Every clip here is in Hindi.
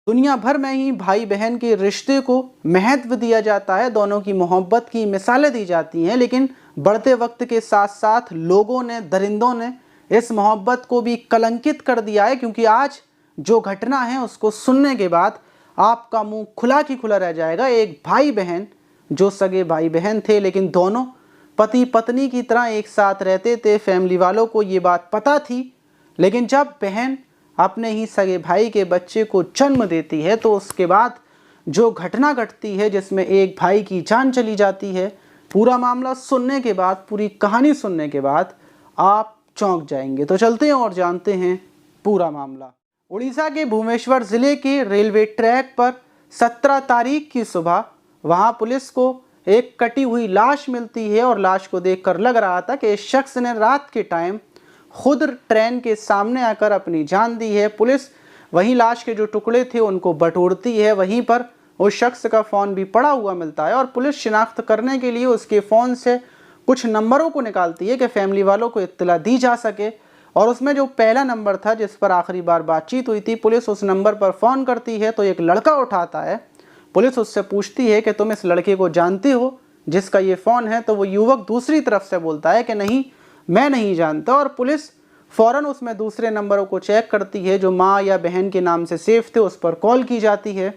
दुनिया भर में ही भाई बहन के रिश्ते को महत्व दिया जाता है, दोनों की मोहब्बत की मिसालें दी जाती हैं, लेकिन बढ़ते वक्त के साथ साथ लोगों ने, दरिंदों ने इस मोहब्बत को भी कलंकित कर दिया है। क्योंकि आज जो घटना है उसको सुनने के बाद आपका मुंह खुला की खुला रह जाएगा। एक भाई बहन जो सगे भाई बहन थे, लेकिन दोनों पति पत्नी की तरह एक साथ रहते थे। फैमिली वालों को ये बात पता थी, लेकिन जब बहन अपने ही सगे भाई के बच्चे को जन्म देती है तो उसके बाद जो घटना घटती है जिसमें एक भाई की जान चली जाती है, पूरा मामला सुनने के बाद, पूरी कहानी सुनने के बाद आप चौंक जाएंगे। तो चलते हैं और जानते हैं पूरा मामला। उड़ीसा के भुवनेश्वर जिले के रेलवे ट्रैक पर 17 तारीख की सुबह वहां पुलिस को एक कटी हुई लाश मिलती है और लाश को देखकर लग रहा था कि इस शख्स ने रात के टाइम खुद ट्रेन के सामने आकर अपनी जान दी है। पुलिस वहीं लाश के जो टुकड़े थे उनको बटोरती है। वहीं पर उस शख्स का फ़ोन भी पड़ा हुआ मिलता है और पुलिस शिनाख्त करने के लिए उसके फ़ोन से कुछ नंबरों को निकालती है कि फैमिली वालों को इत्तला दी जा सके। और उसमें जो पहला नंबर था जिस पर आखिरी बार बातचीत हुई थी, पुलिस उस नंबर पर फ़ोन करती है तो एक लड़का उठाता है। पुलिस उससे पूछती है कि तुम इस लड़के को जानते हो जिसका ये फ़ोन है? तो वो युवक दूसरी तरफ से बोलता है कि नहीं, मैं नहीं जानता। और पुलिस फ़ौरन उसमें दूसरे नंबरों को चेक करती है जो माँ या बहन के नाम से सेफ थे, उस पर कॉल की जाती है।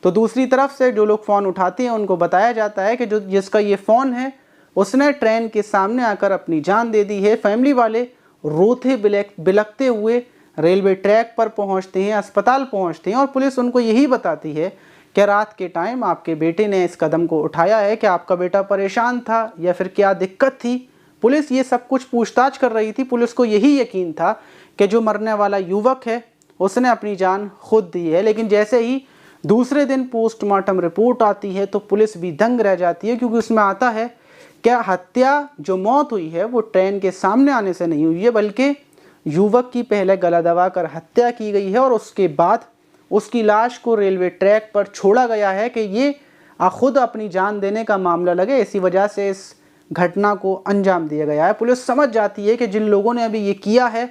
तो दूसरी तरफ से जो लोग फ़ोन उठाते हैं उनको बताया जाता है कि जो जिसका ये फ़ोन है उसने ट्रेन के सामने आकर अपनी जान दे दी है। फैमिली वाले रोते बिलखते हुए रेलवे ट्रैक पर पहुंचते हैं, अस्पताल पहुंचते हैं और पुलिस उनको यही बताती है कि रात के टाइम आपके बेटे ने इस कदम को उठाया है। कि आपका बेटा परेशान था या फिर क्या दिक्कत थी? पुलिस ये सब कुछ पूछताछ कर रही थी। पुलिस को यही यकीन था कि जो मरने वाला युवक है उसने अपनी जान खुद दी है। लेकिन जैसे ही दूसरे दिन पोस्टमार्टम रिपोर्ट आती है तो पुलिस भी दंग रह जाती है, क्योंकि उसमें आता है कि हत्या, जो मौत हुई है वो ट्रेन के सामने आने से नहीं हुई है, बल्कि युवक की पहले गला दबाकर हत्या की गई है और उसके बाद उसकी लाश को रेलवे ट्रैक पर छोड़ा गया है कि ये खुद अपनी जान देने का मामला लगे। इसी वजह से इस घटना को अंजाम दिया गया है। पुलिस समझ जाती है कि जिन लोगों ने अभी ये किया है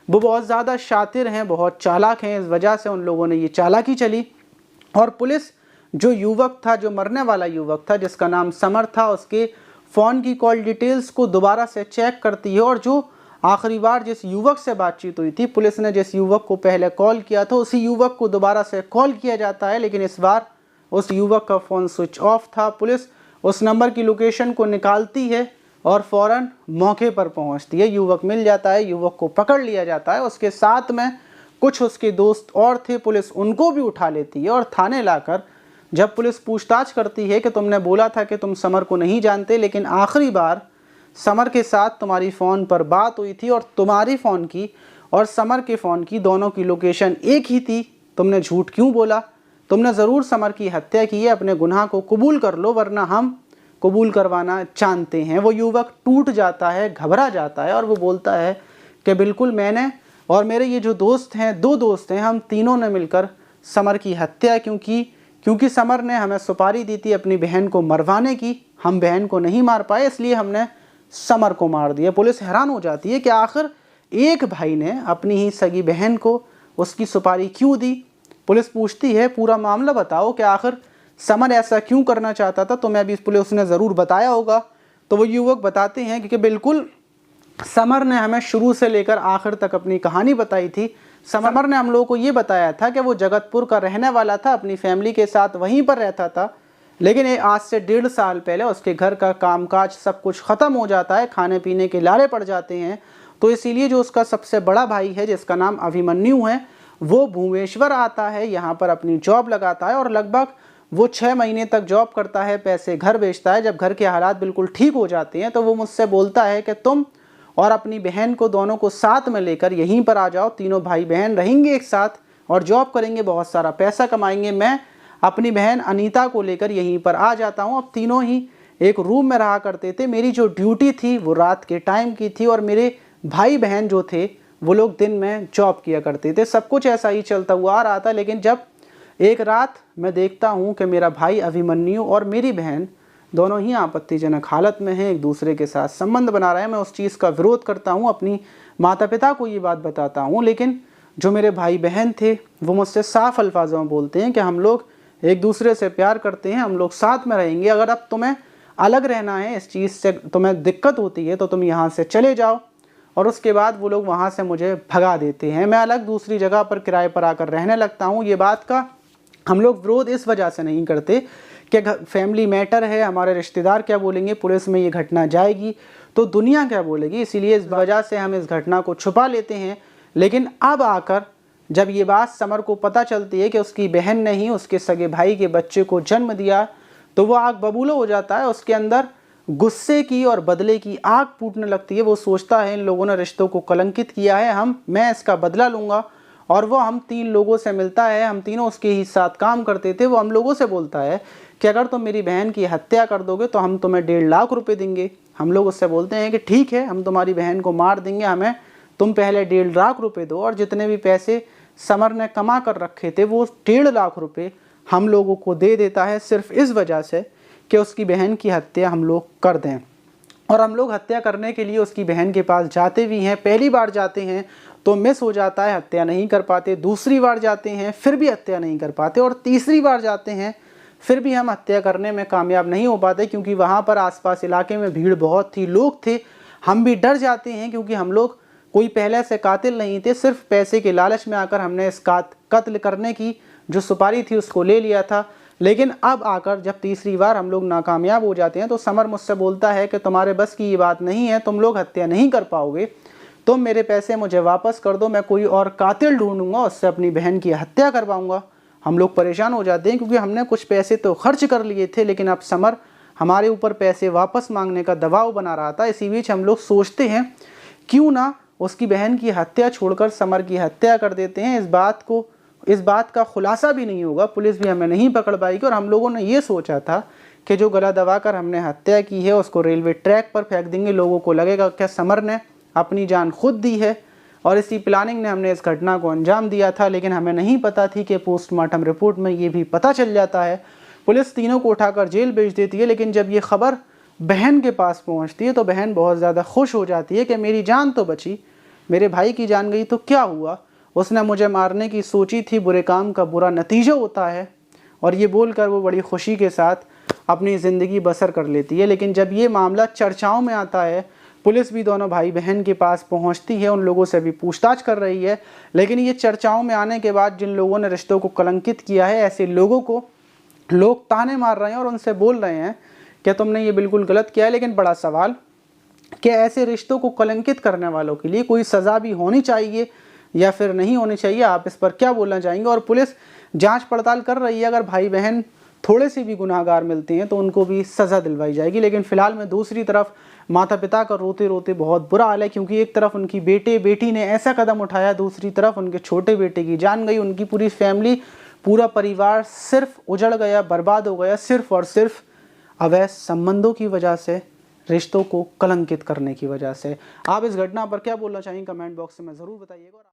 वो बहुत ज़्यादा शातिर हैं, बहुत चालाक हैं। इस वजह से उन लोगों ने ये चालाकी चली और पुलिस जो युवक था, जो मरने वाला युवक था जिसका नाम समर था, उसके फ़ोन की कॉल डिटेल्स को दोबारा से चेक करती है। और जो आखिरी बार जिस युवक से बातचीत हुई थी, पुलिस ने जिस युवक को पहले कॉल किया था उसी युवक को दोबारा से कॉल किया जाता है, लेकिन इस बार उस युवक का फ़ोन स्विच ऑफ था। पुलिस उस नंबर की लोकेशन को निकालती है और फ़ौरन मौके पर पहुंचती है। युवक मिल जाता है, युवक को पकड़ लिया जाता है। उसके साथ में कुछ उसके दोस्त और थे, पुलिस उनको भी उठा लेती है और थाने लाकर जब पुलिस पूछताछ करती है कि तुमने बोला था कि तुम समर को नहीं जानते, लेकिन आखिरी बार समर के साथ तुम्हारी फ़ोन पर बात हुई थी और तुम्हारी फ़ोन की और समर के फ़ोन की दोनों की लोकेशन एक ही थी, तुमने झूठ क्यों बोला? तुमने ज़रूर समर की हत्या की है, अपने गुनाह को कबूल कर लो वरना हम कबूल करवाना जानते हैं। वो युवक टूट जाता है, घबरा जाता है और वो बोलता है कि बिल्कुल मैंने और मेरे ये जो दोस्त हैं, 2 दोस्त हैं, हम तीनों ने मिलकर समर की हत्या क्योंकि समर ने हमें सुपारी दी थी अपनी बहन को मरवाने की, हम बहन को नहीं मार पाए इसलिए हमने समर को मार दिया। पुलिस हैरान हो जाती है कि आखिर एक भाई ने अपनी ही सगी बहन को उसकी सुपारी क्यों दी। पुलिस पूछती है पूरा मामला बताओ कि आखिर समर ऐसा क्यों करना चाहता था, तुम्हें अभी पुलिस ने ज़रूर बताया होगा। तो वो युवक बताते हैं कि बिल्कुल समर ने हमें शुरू से लेकर आखिर तक अपनी कहानी बताई थी। समर ने हम लोगों को ये बताया था कि वो जगतपुर का रहने वाला था, अपनी फैमिली के साथ वहीं पर रहता था, लेकिन आज से 1.5 साल पहले उसके घर का कामकाज सब कुछ ख़त्म हो जाता है, खाने पीने के लारे पड़ जाते हैं। तो इसीलिए जो उसका सबसे बड़ा भाई है जिसका नाम अभिमन्यु है, वो भुवनेश्वर आता है, यहाँ पर अपनी जॉब लगाता है और लगभग वो 6 महीने तक जॉब करता है, पैसे घर भेजता है। जब घर के हालात बिल्कुल ठीक हो जाते हैं तो वो मुझसे बोलता है कि तुम और अपनी बहन को दोनों को साथ में लेकर यहीं पर आ जाओ, तीनों भाई बहन रहेंगे एक साथ और जॉब करेंगे, बहुत सारा पैसा कमाएंगे। मैं अपनी बहन अनीता को लेकर यहीं पर आ जाता हूँ। अब तीनों ही एक रूम में रहा करते थे। मेरी जो ड्यूटी थी वो रात के टाइम की थी और मेरे भाई बहन जो थे वो लोग दिन में जॉब किया करते थे। सब कुछ ऐसा ही चलता हुआ आ रहा था, लेकिन जब एक रात मैं देखता हूँ कि मेरा भाई अभिमन्यु और मेरी बहन दोनों ही आपत्तिजनक हालत में हैं, एक दूसरे के साथ संबंध बना रहे हैं। मैं उस चीज़ का विरोध करता हूँ, अपनी माता पिता को ये बात बताता हूँ, लेकिन जो मेरे भाई बहन थे वो मुझसे साफ अल्फाजों में बोलते हैं कि हम लोग एक दूसरे से प्यार करते हैं, हम लोग साथ में रहेंगे, अगर अब तुम्हें अलग रहना है, इस चीज़ से तुम्हें दिक्कत होती है तो तुम यहाँ से चले जाओ। और उसके बाद वो लोग वहाँ से मुझे भगा देते हैं, मैं अलग दूसरी जगह पर किराए पर आकर रहने लगता हूँ। ये बात का हम लोग विरोध इस वजह से नहीं करते कि फैमिली मैटर है, हमारे रिश्तेदार क्या बोलेंगे, पुलिस में ये घटना जाएगी तो दुनिया क्या बोलेगी, इसीलिए इस वजह से हम इस घटना को छुपा लेते हैं। लेकिन अब आकर जब ये बात समर को पता चलती है कि उसकी बहन ने ही उसके सगे भाई के बच्चे को जन्म दिया, तो वो आग बबूला हो जाता है, उसके अंदर गुस्से की और बदले की आग फूटने लगती है। वो सोचता है इन लोगों ने रिश्तों को कलंकित किया है, मैं इसका बदला लूँगा। और वो हम 3 लोगों से मिलता है, हम तीनों उसके ही साथ काम करते थे। वो हम लोगों से बोलता है कि अगर तुम मेरी बहन की हत्या कर दोगे तो हम तुम्हें 1.5 लाख रुपए देंगे। हम लोग उससे बोलते हैं कि ठीक है, हम तुम्हारी बहन को मार देंगे, हमें तुम पहले 1.5 लाख रुपए दो। और जितने भी पैसे समर ने कमा कर रखे थे वो 1.5 लाख रुपए हम लोगों को दे देता है, सिर्फ इस वजह से कि उसकी बहन की हत्या हम लोग कर दें। और हम लोग हत्या करने के लिए उसकी बहन के पास जाते भी हैं। पहली बार जाते हैं तो मिस हो जाता है, हत्या नहीं कर पाते। दूसरी बार जाते हैं फिर भी हत्या नहीं कर पाते। और तीसरी बार जाते हैं फिर भी हम हत्या करने में कामयाब नहीं हो पाते, क्योंकि वहाँ पर आसपास इलाके में भीड़ बहुत थी, लोग थे। हम भी डर जाते हैं क्योंकि हम लोग कोई पहले से कातिल नहीं थे, सिर्फ पैसे के लालच में आकर हमने इस कत्ल करने की जो सुपारी थी उसको ले लिया था। लेकिन अब आकर जब तीसरी बार हम लोग नाकामयाब हो जाते हैं तो समर मुझसे बोलता है कि तुम्हारे बस की ये बात नहीं है, तुम लोग हत्या नहीं कर पाओगे, तुम मेरे पैसे मुझे वापस कर दो, मैं कोई और कातिल ढूंढूंगा, उससे अपनी बहन की हत्या करवाऊंगा। हम लोग परेशान हो जाते हैं क्योंकि हमने कुछ पैसे तो खर्च कर लिए थे, लेकिन अब समर हमारे ऊपर पैसे वापस मांगने का दबाव बना रहा था। इसी बीच हम लोग सोचते हैं क्यों ना उसकी बहन की हत्या छोड़कर समर की हत्या कर देते हैं। इस बात का खुलासा भी नहीं होगा, पुलिस भी हमें नहीं पकड़ पाएगी। और हम लोगों ने ये सोचा था कि जो गला दबाकर हमने हत्या की है उसको रेलवे ट्रैक पर फेंक देंगे, लोगों को लगेगा क्या समर ने अपनी जान खुद दी है। और इसी प्लानिंग ने हमने इस घटना को अंजाम दिया था। लेकिन हमें नहीं पता थी कि पोस्टमार्टम रिपोर्ट में ये भी पता चल जाता है। पुलिस तीनों को उठाकर जेल भेज देती है। लेकिन जब ये खबर बहन के पास पहुंचती है तो बहन बहुत ज़्यादा खुश हो जाती है कि मेरी जान तो बची, मेरे भाई की जान गई तो क्या हुआ, उसने मुझे मारने की सोची थी, बुरे काम का बुरा नतीजा होता है। और ये बोलकर वो बड़ी खुशी के साथ अपनी ज़िंदगी बसर कर लेती है। लेकिन जब ये मामला चर्चाओं में आता है, पुलिस भी दोनों भाई बहन के पास पहुंचती है, उन लोगों से भी पूछताछ कर रही है। लेकिन ये चर्चाओं में आने के बाद जिन लोगों ने रिश्तों को कलंकित किया है, ऐसे लोगों को लोग ताने मार रहे हैं और उनसे बोल रहे हैं कि तुमने ये बिल्कुल गलत किया है। लेकिन बड़ा सवाल कि ऐसे रिश्तों को कलंकित करने वालों के लिए कोई सज़ा भी होनी चाहिए या फिर नहीं होनी चाहिए, आप इस पर क्या बोलना चाहेंगे? और पुलिस जांच पड़ताल कर रही है, अगर भाई बहन थोड़े से भी गुनाहगार मिलते हैं तो उनको भी सज़ा दिलवाई जाएगी। लेकिन फिलहाल में दूसरी तरफ माता पिता का रोते रोते बहुत बुरा हाल है, क्योंकि एक तरफ उनकी बेटी ने ऐसा कदम उठाया, दूसरी तरफ उनके छोटे बेटे की जान गई, उनकी पूरी फैमिली, पूरा परिवार सिर्फ उजड़ गया, बर्बाद हो गया, सिर्फ और सिर्फ अवैध संबंधों की वजह से, रिश्तों को कलंकित करने की वजह से। आप इस घटना पर क्या बोलना चाहेंगे? कमेंट बॉक्स में ज़रूर बताइएगा।